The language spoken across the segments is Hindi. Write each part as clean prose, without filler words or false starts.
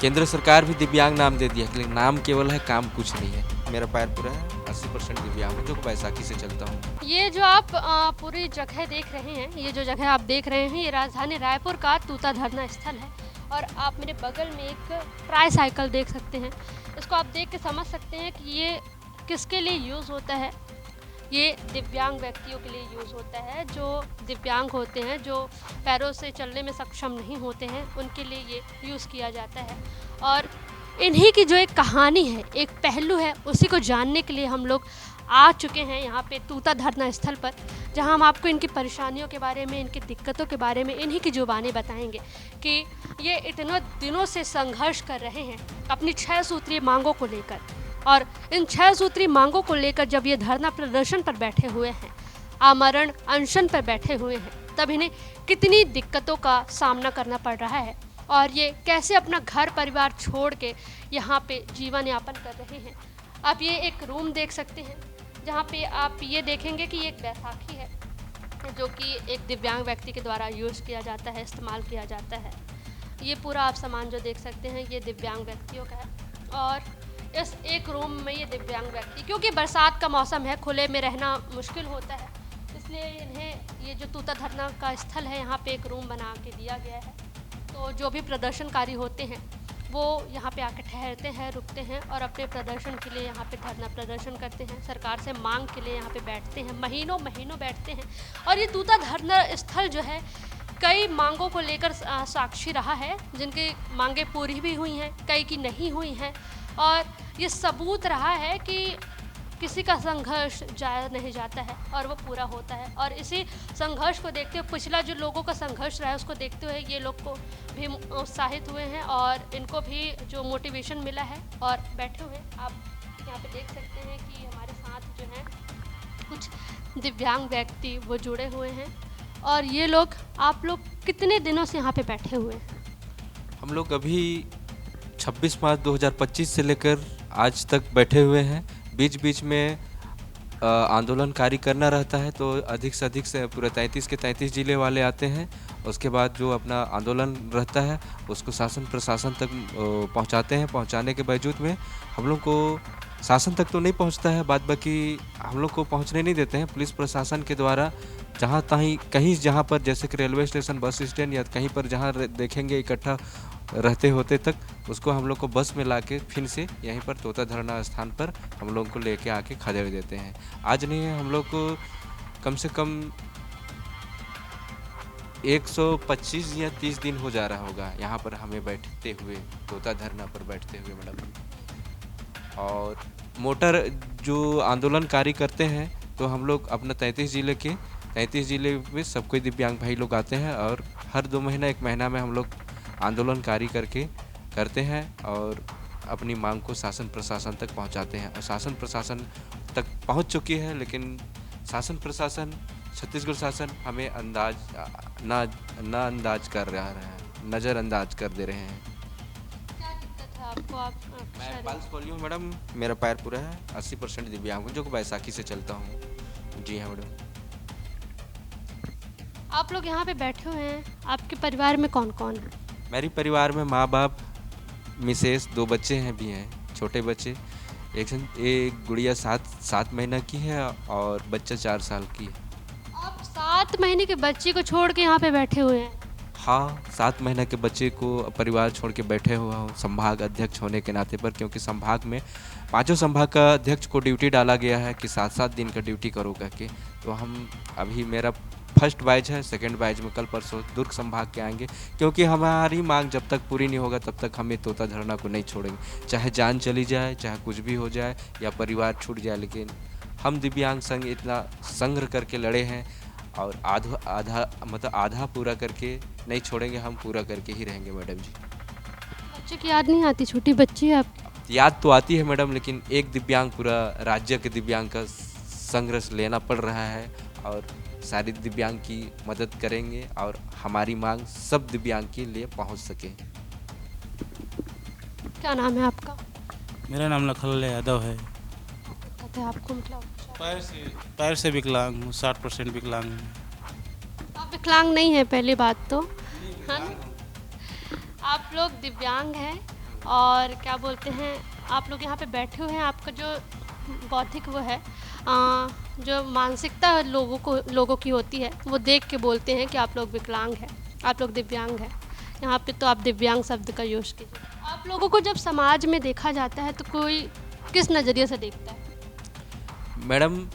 केंद्र सरकार भी दिव्यांग नाम दे दिया, लेकिन नाम केवल है, काम कुछ नहीं है। मेरा पैर पूरा है, 80% दिव्यांग हूँ, जो बैसाखी से चलता हूँ। ये जो आप पूरी जगह देख रहे हैं, ये जो जगह आप देख रहे हैं, ये राजधानी रायपुर का तूता धरना स्थल है। और आप मेरे बगल में एक ट्राई साइकिल देख सकते हैं। इसको आप देख के समझ सकते हैं कि ये किसके लिए यूज़ होता है। ये दिव्यांग व्यक्तियों के लिए यूज़ होता है, जो दिव्यांग होते हैं, जो पैरों से चलने में सक्षम नहीं होते हैं, उनके लिए ये यूज़ किया जाता है। और इन्हीं की जो एक कहानी है, एक पहलू है, उसी को जानने के लिए हम लोग आ चुके हैं यहाँ पे तूता धरना स्थल पर, जहाँ हम आपको इनकी परेशानियों के बारे में, इनकी दिक्कतों के बारे में इन्हीं की जुबानी बताएंगे कि ये इतने दिनों से संघर्ष कर रहे हैं अपनी 6 सूत्रीय मांगों को लेकर। और इन 6 सूत्री मांगों को लेकर जब ये धरना प्रदर्शन पर बैठे हुए हैं, आमरण अनशन पर बैठे हुए हैं, तब इन्हें कितनी दिक्कतों का सामना करना पड़ रहा है और ये कैसे अपना घर परिवार छोड़ के यहाँ पे जीवन यापन कर रहे हैं। आप ये एक रूम देख सकते हैं, जहाँ पे आप ये देखेंगे कि ये एक बैसाखी है, जो कि एक दिव्यांग व्यक्ति के द्वारा यूज़ किया जाता है, इस्तेमाल किया जाता है। ये पूरा आप सामान जो देख सकते हैं, ये दिव्यांग व्यक्तियों का है। और इस एक रूम में ये दिव्यांग व्यक्ति, क्योंकि बरसात का मौसम है, खुले में रहना मुश्किल होता है, इसलिए इन्हें ये जो तूता धरना का स्थल है, यहाँ पे एक रूम बना के दिया गया है। तो जो भी प्रदर्शनकारी होते हैं वो यहाँ पे आके ठहरते हैं, रुकते हैं और अपने प्रदर्शन के लिए यहाँ पे धरना प्रदर्शन करते हैं, सरकार से मांग के लिए यहाँ पे बैठते हैं, महीनों महीनों बैठते हैं। और ये तूता धरना स्थल जो है कई मांगों को लेकर साक्षी रहा है, जिनकी मांगें पूरी भी हुई हैं, कई की नहीं हुई हैं। और ये सबूत रहा है कि किसी का संघर्ष जाया नहीं जाता है और वो पूरा होता है। और इसी संघर्ष को देखते हुए, पिछला जो लोगों का संघर्ष रहा है उसको देखते हुए, ये लोग को भी उत्साहित हुए हैं और इनको भी जो मोटिवेशन मिला है और बैठे हुए। आप यहाँ पे देख सकते हैं कि हमारे साथ जो है कुछ दिव्यांग व्यक्ति वो जुड़े हुए हैं। और ये लोग, आप लोग कितने दिनों से यहाँ पे बैठे हुए हैं? हम लोग अभी 26 मार्च 2025 से लेकर आज तक बैठे हुए हैं। बीच बीच में आंदोलनकारी करना रहता है, तो अधिक से पूरे 33 के 33 जिले वाले आते हैं। उसके बाद जो अपना आंदोलन रहता है उसको शासन प्रशासन तक पहुंचाते हैं। पहुंचाने के बावजूद में हम लोग को शासन तक तो नहीं पहुंचता है, बाद बाकी हम लोग को पहुंचने नहीं देते हैं। पुलिस प्रशासन के द्वारा जहाँ तहीं कहीं जहाँ पर, जैसे कि रेलवे स्टेशन, बस स्टैंड या कहीं पर जहाँ देखेंगे इकट्ठा रहते होते तक, उसको हम लोग को बस में लाके फिर से यहीं पर तोता धरना स्थान पर हम लोग को लेके आके खड़े देते हैं। आज नहीं है, हम लोग को कम से कम 125 या 30 दिन हो जा रहा होगा यहाँ पर हमें बैठते हुए, तोता धरना पर बैठते हुए मैडम। और मोटर जो आंदोलनकारी करते हैं, तो हम लोग अपना 33 जिले में सब कोई दिव्यांग भाई लोग आते हैं और हर 2 महीना 1 महीना में हम लोग आंदोलनकारी करते हैं और अपनी मांग को शासन प्रशासन तक पहुंचाते हैं। और शासन प्रशासन तक पहुंच चुकी है, लेकिन शासन प्रशासन, छत्तीसगढ़ शासन हमें अंदाज कर रहा है, नज़रअंदाज कर दे रहे हैं। क्या दिक्कत है आपको? मैं पल्स पोलियो मैडम, मेरा पैर पूरा है, 80% दिव्यांग हूँ, जो बैसाखी से चलता हूँ। जी हाँ मैडम। आप लोग यहाँ पे बैठे हुए हैं, आपके परिवार में कौन कौन है? मेरे परिवार में माँ बाप, मिसेस, 2 बच्चे हैं भी हैं, छोटे बच्चे। एक गुड़िया 7 महीना की है और बच्चा 4 साल की है। आप 7 महीने के बच्चे को छोड़ के यहाँ पे बैठे हुए हैं? हाँ, 7 महीना के बच्चे को परिवार छोड़ के बैठे हुआ हूँ, संभाग अध्यक्ष होने के नाते पर, क्योंकि संभाग में 5 संभाग का अध्यक्ष को ड्यूटी डाला गया है कि 7-7 दिन का ड्यूटी करो करके। तो हम अभी, मेरा फर्स्ट बैच है, सेकंड बैच में कल परसों दुर्ग संभाग के आएंगे, क्योंकि हमारी मांग जब तक पूरी नहीं होगा तब तक हमें तोता धरना को नहीं छोड़ेंगे। चाहे जान चली जाए, चाहे कुछ भी हो जाए या परिवार छूट जाए, लेकिन हम दिव्यांग संघ इतना संग्रह करके लड़े हैं और आधा पूरा करके नहीं छोड़ेंगे, हम पूरा करके ही रहेंगे मैडम जी। बच्चे की याद नहीं आती? छोटी बच्ची है आपकी? याद तो आती है मैडम, लेकिन एक दिव्यांग पूरा राज्य के दिव्यांग का संघर्ष लेना पड़ रहा है और सारी दिव्यांग की मदद करेंगे और हमारी मांग सब दिव्यांग के लिए पहुंच सके। क्या नाम है आपका? मेरा नाम लखनलाल यादव है। कहते हैं आपको, मतलब पैर से विकलांग हूँ, 60% विकलांग हूँ। आप विकलांग नहीं है, पहली बात तो, है ना? आप लोग दिव्यांग हैं और क्या बोलते हैं, आप लोग यहाँ पे बैठे हुए हैं, आपका जो बौद्धिक वो है, जो मानसिकता लोगों की होती है, वो देख के बोलते हैं कि आप लोग विकलांग हैं, आप लोग दिव्यांग हैं। यहाँ पे तो आप दिव्यांग शब्द का यूज़ कीजिए। आप लोगों को जब समाज में देखा जाता है तो कोई किस नज़रिए से देखता है? मैडम,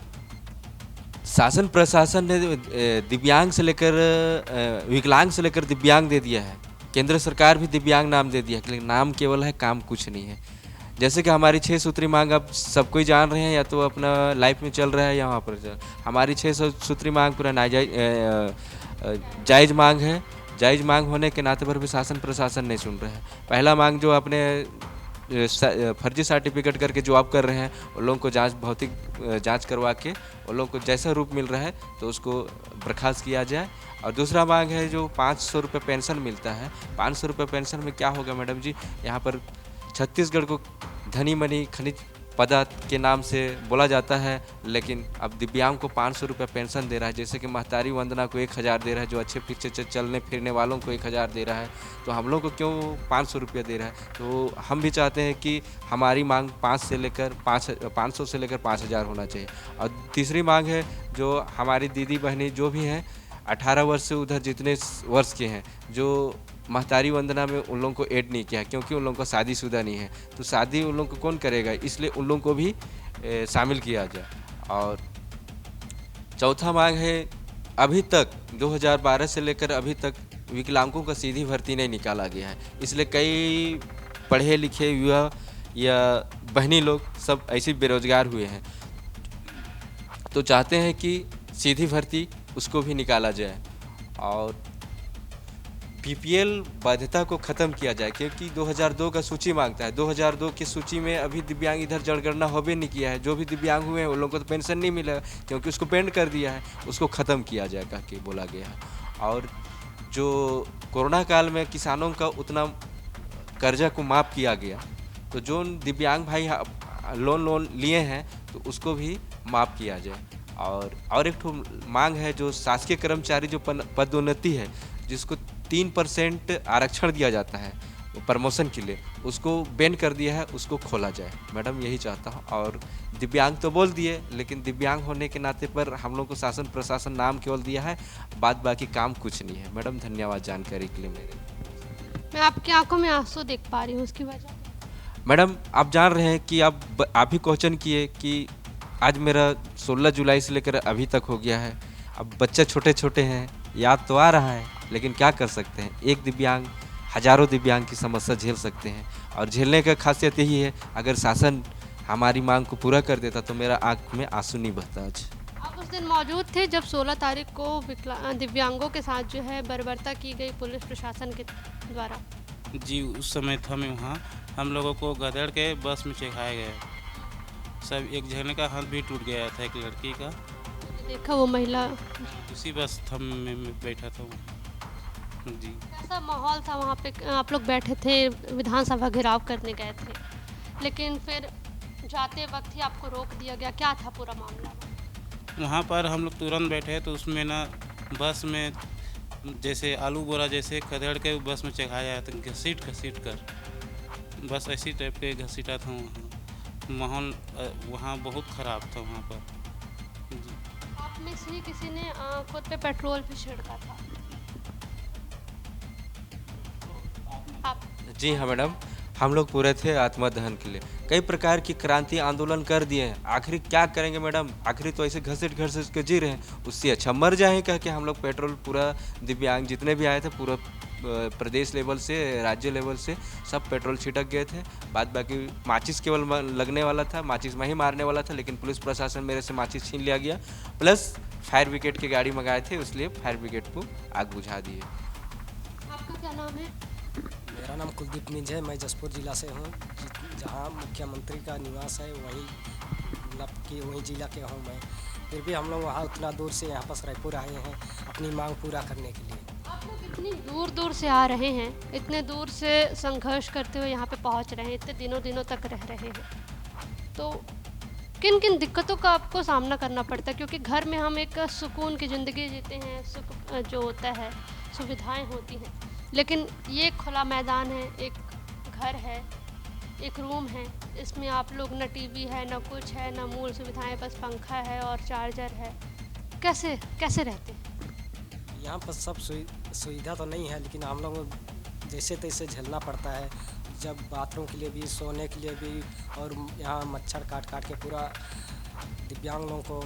शासन प्रशासन ने दिव्यांग से लेकर विकलांग से लेकर दिव्यांग दे दिया है। केंद्र सरकार भी दिव्यांग नाम दे दिया है, लेकिन नाम केवल है, काम कुछ नहीं है। जैसे कि हमारी 6 सूत्री मांग अब सब कोई जान रहे हैं, या तो अपना लाइफ में चल रहा है, यहाँ पर हमारी 6 सूत्री मांग पूरा जायज़ मांग है। जायज़ मांग होने के नाते पर भी शासन प्रशासन नहीं सुन रहा है। पहला मांग जो अपने फर्जी सर्टिफिकेट करके जॉब कर रहे हैं, उन लोगों को भौतिक जांच करवा के उन लोगों को जैसा रूप मिल रहा है तो उसको बर्खास्त किया जाए। और दूसरा मांग है जो 500 रुपये पेंशन मिलता है। 500 रुपये पेंशन में क्या होगा मैडम जी, यहाँ पर छत्तीसगढ़ को धनी मनी खनिज पदार्थ के नाम से बोला जाता है, लेकिन अब दिव्यांग को 500 रुपये पेंशन दे रहा है। जैसे कि महतारी वंदना को 1000 दे रहा है, जो अच्छे फिर से चलने फिरने वालों को 1000 दे रहा है, तो हम लोग को क्यों 500 रुपये दे रहा है? तो हम भी चाहते हैं कि हमारी मांग 500 से लेकर 5000 होना चाहिए। और तीसरी मांग है जो हमारी दीदी बहनी जो भी हैं 18 वर्ष से उधर जितने वर्ष के हैं, जो महतारी वंदना में उन लोगों को ऐड नहीं किया, क्योंकि उन लोगों का शादीशुदा नहीं है, तो शादी उन लोगों को कौन करेगा, इसलिए उन लोगों को भी शामिल किया जाए। और चौथा मांग है, अभी तक 2012 से लेकर अभी तक विकलांगों का सीधी भर्ती नहीं निकाला गया है, इसलिए कई पढ़े लिखे युवा या बहनी लोग सब ऐसे बेरोजगार हुए हैं। तो चाहते हैं कि सीधी भर्ती उसको भी निकाला जाए और बीपीएल बाध्यता को ख़त्म किया जाए, क्योंकि 2002 का सूची मांगता है। 2002 की सूची में अभी दिव्यांग इधर जनगणना हो भी नहीं किया है। जो भी दिव्यांग हुए हैं उन लोगों को तो पेंशन नहीं मिला, क्योंकि उसको बैंड कर दिया है। उसको ख़त्म किया जाए कह के बोला गया है। और जो कोरोना काल में किसानों का उतना कर्जा को माफ़ किया गया, तो जो दिव्यांग भाई लोन लिए हैं तो उसको भी माफ़ किया जाए। और एक ठो मांग है, जो शासकीय कर्मचारी जो पदोन्नति है, जिसको 3% आरक्षण दिया जाता है प्रमोशन के लिए, उसको बैन कर दिया है, उसको खोला जाए। मैडम यही चाहता हूँ। और दिव्यांग तो बोल दिए, लेकिन दिव्यांग होने के नाते पर हम लोग को शासन प्रशासन नाम केवल दिया है, बाद बाकी काम कुछ नहीं है। मैडम धन्यवाद जानकारी के लिए। मैं आपकी आंखों में आंसू देख पा रही हूँ, उसकी वजह? मैडम आप जान रहे हैं कि आप ही क्वेश्चन किए कि आज मेरा 16 जुलाई से लेकर अभी तक हो गया है। अब बच्चे छोटे छोटे हैं, याद तो आ रहा है, लेकिन क्या कर सकते हैं। एक दिव्यांग हजारों दिव्यांग की समस्या झेल सकते हैं, और झेलने का खासियत यही है, अगर शासन हमारी मांग को पूरा कर देता तो मेरा आंख में आंसू नहीं बहता। आज आप उस दिन मौजूद थे जब 16 तारीख को दिव्यांगों के साथ जो है बर्बरता की गई पुलिस प्रशासन के द्वारा? जी, उस समय था मैं वहाँ। हम लोगों को गदड़ के बस में चढ़ाया गया। सब एक जने का हाथ भी टूट गया था, एक लड़की का। देखा वो महिला उसी बस था में बैठा था वहाँ। जी, कैसा माहौल था वहाँ पे? आप लोग बैठे थे, विधानसभा घेराव करने गए थे, लेकिन फिर जाते वक्त ही आपको रोक दिया गया। क्या था पूरा मामला? वहाँ पर हम लोग तुरंत बैठे तो उसमें ना बस में जैसे आलू बोरा जैसे खदेड़ के बस में चढ़ाया तो घसीट कर बस ऐसी टाइप के घसीटा था वहाँ। माहौल वहाँ बहुत ख़राब था वहाँ पर। जी, आप में से किसी ने खुद पे पेट्रोल भी छिड़का था? आप? जी हाँ मैडम, हम लोग पूरे थे आत्मा दहन के लिए। कई प्रकार की क्रांति आंदोलन कर दिए हैं, आखिर क्या करेंगे मैडम? आखिर तो ऐसे घसीट के जी रहे हैं, उससे अच्छा मर जाए कह के हम लोग पेट्रोल पूरा दिव्यांग जितने भी आए थे पूरा प्रदेश लेवल से राज्य लेवल से सब पेट्रोल छिटक गए थे। बाद बाकी माचिस केवल लगने वाला था, माचिस में ही मारने वाला था, लेकिन पुलिस प्रशासन मेरे से माचिस छीन लिया गया। प्लस फायर ब्रिगेड की गाड़ी मंगाए थे, इसलिए फायर ब्रिगेड को आग बुझा दिए। आपका क्या नाम है? मेरा नाम कुलदीप निंज है। मैं जसपुर ज़िला से हूँ, जहाँ मुख्यमंत्री का निवास है वही मतलब कि वही ज़िला के हूँ मैं। फिर भी हम लोग वहाँ उतना दूर से यहाँ पर रायपुर आए हैं अपनी मांग पूरा करने के लिए। आप लोग इतनी दूर से आ रहे हैं, इतने दूर से संघर्ष करते हुए यहाँ पे पहुँच रहे हैं, इतने दिनों तक रह रहे हैं, तो किन किन दिक्कतों का आपको सामना करना पड़ता है? क्योंकि घर में हम एक सुकून की ज़िंदगी जीते हैं, सुख जो होता है, सुविधाएं होती हैं, लेकिन ये खुला मैदान है, एक घर है, एक रूम है, इसमें आप लोग न टीवी है, न कुछ है, न मूल सुविधाएं, बस पंखा है और चार्जर है। कैसे कैसे रहते हैं? यहाँ पर सब सुविधा तो नहीं है, लेकिन हम लोग को जैसे तैसे झेलना पड़ता है। जब बाथरूम के लिए भी, सोने के लिए भी, और यहाँ मच्छर काट काट के पूरा दिव्यांग लोगों को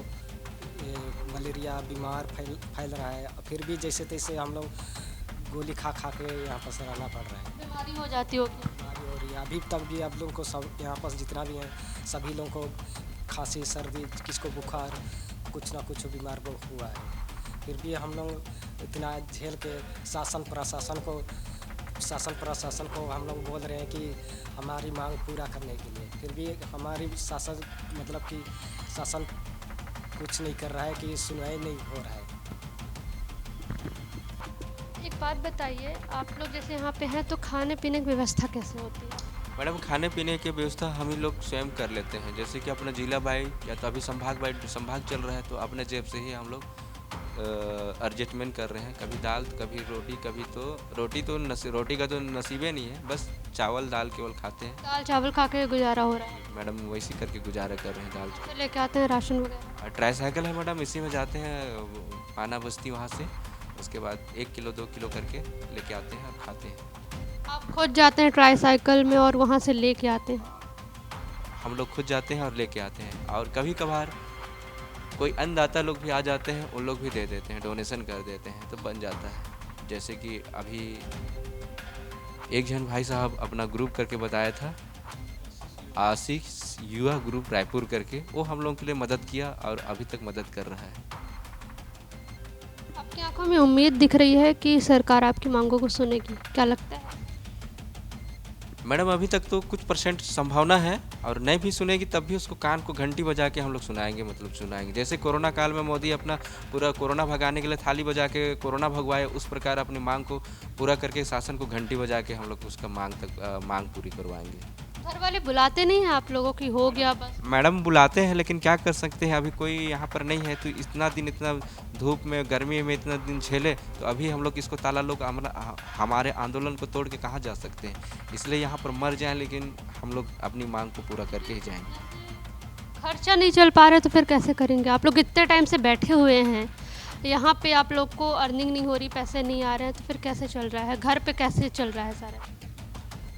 मलेरिया बीमार फैल रहा है। फिर भी जैसे तैसे हम लोग गोली खा खा के यहाँ पर रहना पड़ रहा है। बीमारी हो जाती होगी। बीमारी हो रही है अभी तक भी। आप लोगों को सब यहाँ पर जितना भी हैं सभी लोगों को खांसी, सर्दी, किसको बुखार, कुछ ना कुछ बीमार हुआ है। फिर भी हम लोग इतना झेल के शासन प्रशासन को हम लोग बोल रहे हैं कि हमारी मांग पूरा करने के लिए। फिर भी हमारी शासन मतलब कि शासन कुछ नहीं कर रहा है, कि सुनवाई नहीं हो रहा है। एक बात बताइए, आप लोग जैसे यहाँ पे हैं तो खाने पीने की व्यवस्था कैसे होती है? मैडम, खाने पीने की व्यवस्था हम ही लोग स्वयं कर लेते हैं। जैसे कि अपना जिला बाई या तो अभी संभाग चल रहा है, तो अपने जेब से ही हम लोग एडजस्टमेंट कर रहे हैं। कभी दाल, कभी रोटी, कभी तो रोटी का तो नसीबे नहीं है, बस चावल दाल केवल खाते हैं। दाल चावल खा के गुजारा हो रहा है? मैडम, वैसे करके गुजारा कर रहे हैं। दाल तो लेके आते हैं राशन वगैरह? ट्राईसाइकिल है मैडम, इसी में जाते हैं पाना बस्ती, वहाँ से उसके बाद 1 किलो 2 किलो करके लेके आते हैं और खाते हैं। आप खुद जाते हैं ट्राईसाइकिल में और वहाँ से लेके आते हैं? हम लोग खुद जाते हैं और लेके आते हैं, और कभी कभार कोई अन्नदाता लोग भी आ जाते हैं, उन लोग भी दे देते हैं, डोनेशन कर देते हैं, तो बन जाता है। जैसे कि अभी एक जन भाई साहब अपना ग्रुप करके बताया था, आशीष युवा ग्रुप रायपुर करके, वो हम लोगों के लिए मदद किया और अभी तक मदद कर रहा है। आपकी आंखों में उम्मीद दिख रही है कि सरकार आपकी मांगों को सुनेगी, क्या लगता है? मैडम, अभी तक तो कुछ % संभावना है, और नहीं भी सुनेगी तब भी उसको कान को घंटी बजा के हम लोग सुनाएंगे। जैसे कोरोना काल में मोदी अपना पूरा कोरोना भगाने के लिए थाली बजा के कोरोना भगवाए, उस प्रकार अपनी मांग को पूरा करके शासन को घंटी बजा के हम लोग उसका मांग पूरी करवाएंगे। घर वाले बुलाते नहीं हैं आप लोगों की, हो गया बस? मैडम, बुलाते हैं, लेकिन क्या कर सकते हैं, अभी कोई यहाँ पर नहीं है, तो इतना धूप में, गर्मी में इतना दिन झेले, तो अभी हम लोग इसको ताला लोग हमारे आंदोलन को तोड़ के कहाँ जा सकते हैं। इसलिए यहाँ पर मर जाएं, लेकिन हम लोग अपनी मांग को पूरा करके ही जाएंगे। खर्चा नहीं चल पा रहा तो फिर कैसे करेंगे? आप लोग इतने टाइम से बैठे हुए हैं यहाँ पे, आप लोग को अर्निंग नहीं हो रही, पैसे नहीं आ रहे हैं, तो फिर कैसे चल रहा है? घर पे कैसे चल रहा है सारा?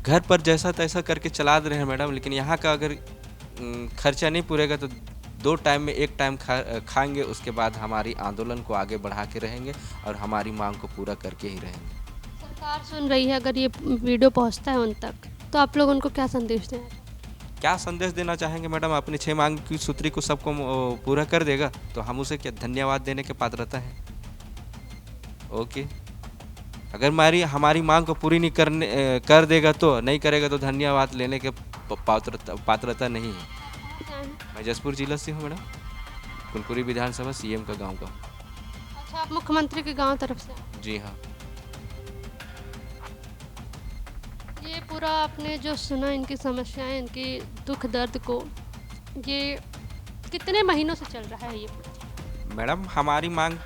घर पर जैसा तैसा करके चला दे रहे हैं मैडम, लेकिन यहाँ का अगर खर्चा नहीं पूरेगा तो 2 टाइम में 1 टाइम खाएंगे, उसके बाद हमारी आंदोलन को आगे बढ़ा के रहेंगे और हमारी मांग को पूरा करके ही रहेंगे। सरकार सुन रही है, अगर ये वीडियो पहुंचता है उन तक, तो आप लोग उनको क्या संदेश दें? क्या संदेश देना चाहेंगे मैडम? अपनी 6 मांग की सूत्री को सबको पूरा कर देगा तो हम उसे क्या धन्यवाद देने के पात्रता है। ओके, अगर हमारी मांग को पूरी नहीं कर देगा तो नहीं करेगा तो धन्यवाद लेने के पात्रता नहीं है। मैं जसपुर जिला से हूँ मैडम, कुनकुरी विधानसभा CM का गांव का। अच्छा, आप मुख्यमंत्री के गांव तरफ से? जी हाँ। ये पूरा आपने जो सुना, इनकी समस्याएं, इनकी दुख दर्द को, ये कितने महीनों से चल रहा है ये? मैडम, हमारी मांग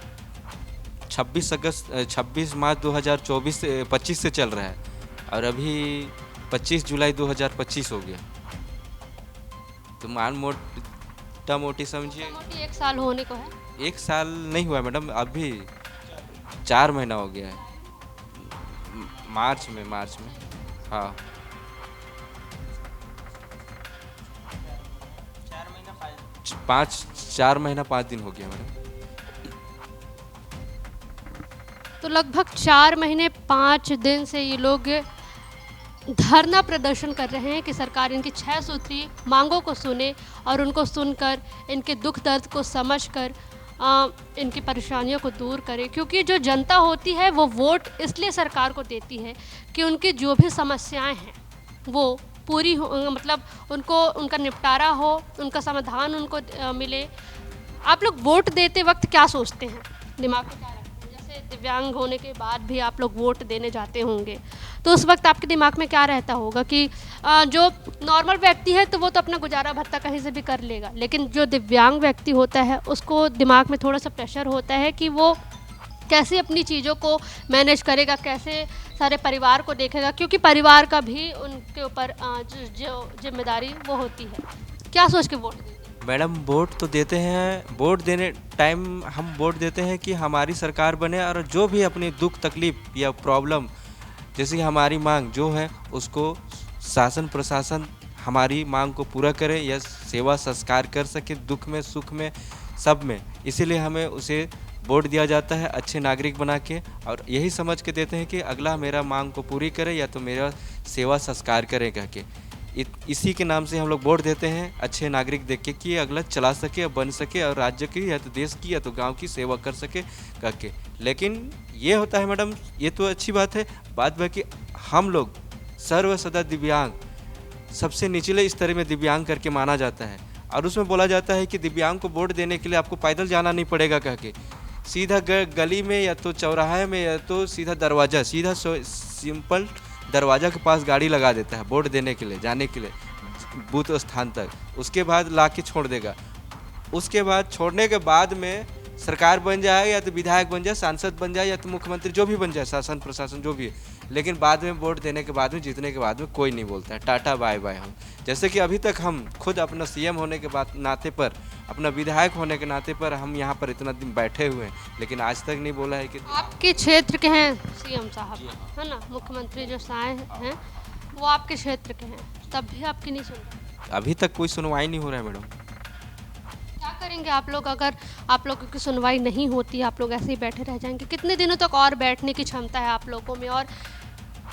26 मार्च 2025 से चल रहा है, और अभी 25 जुलाई 2025 हो गया, तो मोटी समझिए। मोटी 1 साल होने को है। 1 साल नहीं हुआ मैडम, अभी 4 महीना हो गया है। मार्च में हाँ, 4 महीना 5 दिन हो गया मैडम। तो लगभग 4 महीने 5 दिन से ये लोग धरना प्रदर्शन कर रहे हैं कि सरकार इनकी 6 सूत्री मांगों को सुने और उनको सुनकर इनके दुख दर्द को समझकर इनकी परेशानियों को दूर करे। क्योंकि जो जनता होती है वो वोट इसलिए सरकार को देती है कि उनकी जो भी समस्याएं हैं वो पूरी हो, मतलब उनका निपटारा हो, उनका समाधान उनको मिले। आप लोग वोट देते वक्त क्या सोचते हैं, दिमाग में क्या रखते हैं? जैसे दिव्यांग होने के बाद भी आप लोग वोट देने जाते होंगे, तो उस वक्त आपके दिमाग में क्या रहता होगा कि जो नॉर्मल व्यक्ति है तो वो तो अपना गुजारा भत्ता कहीं से भी कर लेगा, लेकिन जो दिव्यांग व्यक्ति होता है उसको दिमाग में थोड़ा सा प्रेशर होता है कि वो कैसे अपनी चीज़ों को मैनेज करेगा, कैसे सारे परिवार को देखेगा, क्योंकि परिवार का भी उनके ऊपर जो जिम्मेदारी वो होती है। क्या सोच के वोट देते हैं? मैडम वोट तो देते हैं, वोट देने टाइम हम वोट देते हैं कि हमारी सरकार बने और जो भी अपनी दुख तकलीफ या प्रॉब्लम जैसे कि हमारी मांग जो है उसको शासन प्रशासन हमारी मांग को पूरा करे या सेवा संस्कार कर सके, दुख में सुख में सब में। इसीलिए हमें उसे वोट दिया जाता है अच्छे नागरिक बना के, और यही समझ के देते हैं कि अगला मेरा मांग को पूरी करे या तो मेरा सेवा संस्कार करे कह के। इसी के नाम से हम लोग वोट देते हैं अच्छे नागरिक देख के कि अगला चला सके और बन सके और राज्य की या तो देश की या तो गांव की सेवा कर सके कह के। लेकिन ये होता है मैडम, ये तो अच्छी बात है, बात है कि हम लोग सर्वसदा दिव्यांग, सबसे निचले स्तर में दिव्यांग करके माना जाता है, और उसमें बोला जाता है कि दिव्यांग को वोट देने के लिए आपको पैदल जाना नहीं पड़ेगा कह के। सीधा गली में या तो चौराहे में या तो सीधा दरवाज़ा, सीधा सिंपल दरवाज़ा के पास गाड़ी लगा देता है वोट देने के लिए, जाने के लिए बूथ स्थान तक। उसके बाद ला के छोड़ देगा। उसके बाद छोड़ने के बाद में सरकार बन जाए या तो विधायक बन जाए, सांसद बन जाए या तो मुख्यमंत्री, जो भी बन जाए, शासन प्रशासन जो भी है, लेकिन बाद में वोट देने के बाद में, जीतने के बाद में कोई नहीं बोलता है टाटा बाय बाय। हम जैसे कि अभी तक हम खुद अपना सीएम होने के बाद नाते पर, अपना विधायक होने के नाते पर हम यहाँ पर इतना दिन बैठे हुए हैं, लेकिन आज तक नहीं बोला है कि आपके क्षेत्र के हैं सीएम साहब, है ना, मुख्यमंत्री जो आए हैं वो आपके क्षेत्र के हैं, तब भी आपकी नहीं सुन रहे। अभी तक कोई सुनवाई नहीं हो रहा है मैडम। क्या करेंगे आप लोग अगर आप लोगों की सुनवाई नहीं होती, आप लोग ऐसे ही बैठे रह जाएंगे? कितने दिनों तक और बैठने की क्षमता है आप लोगों में, और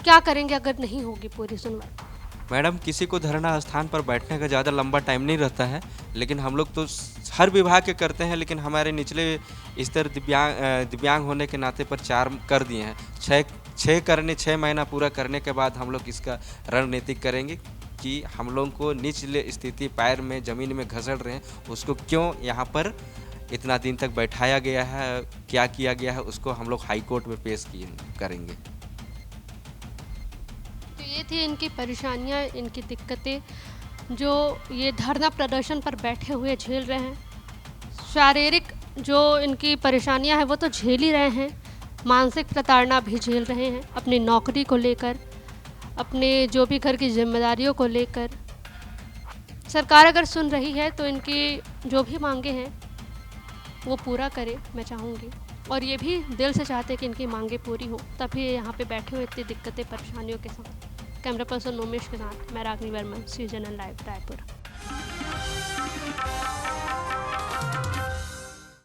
क्या करेंगे अगर नहीं होगी पूरी सुनवाई? मैडम किसी को धरना स्थान पर बैठने का ज़्यादा लंबा टाइम नहीं रहता है, लेकिन हम लोग तो हर विभाग के करते हैं, लेकिन हमारे निचले स्तर दिव्यांग होने के नाते पर 4 कर दिए हैं। 6 महीना पूरा करने के बाद हम लोग इसका रणनीतिक करेंगे कि हम लोग को निचले स्थिति, पैर में ज़मीन में घसड़ रहे हैं, उसको क्यों यहाँ पर इतना दिन तक बैठाया गया है, क्या किया गया है, उसको हम लोग हाई कोर्ट में पेश करेंगे। तो ये थी इनकी परेशानियाँ, इनकी दिक्कतें, जो ये धरना प्रदर्शन पर बैठे हुए झेल रहे हैं। शारीरिक जो इनकी परेशानियाँ हैं वो तो झेल ही रहे हैं, मानसिक प्रताड़ना भी झेल रहे हैं अपनी नौकरी को लेकर, अपने जो भी घर की जिम्मेदारियों को लेकर। सरकार अगर सुन रही है तो इनकी जो भी मांगे हैं वो पूरा करे, मैं चाहूँगी, और ये भी दिल से चाहते हैं कि इनकी मांगे पूरी हो, तभी यहाँ पे बैठे हुए इतनी दिक्कतें परेशानियों के साथ। कैमरा पर्सन उमेश के साथ मैं रागनी वर्मा, CGNN लाइव रायपुर।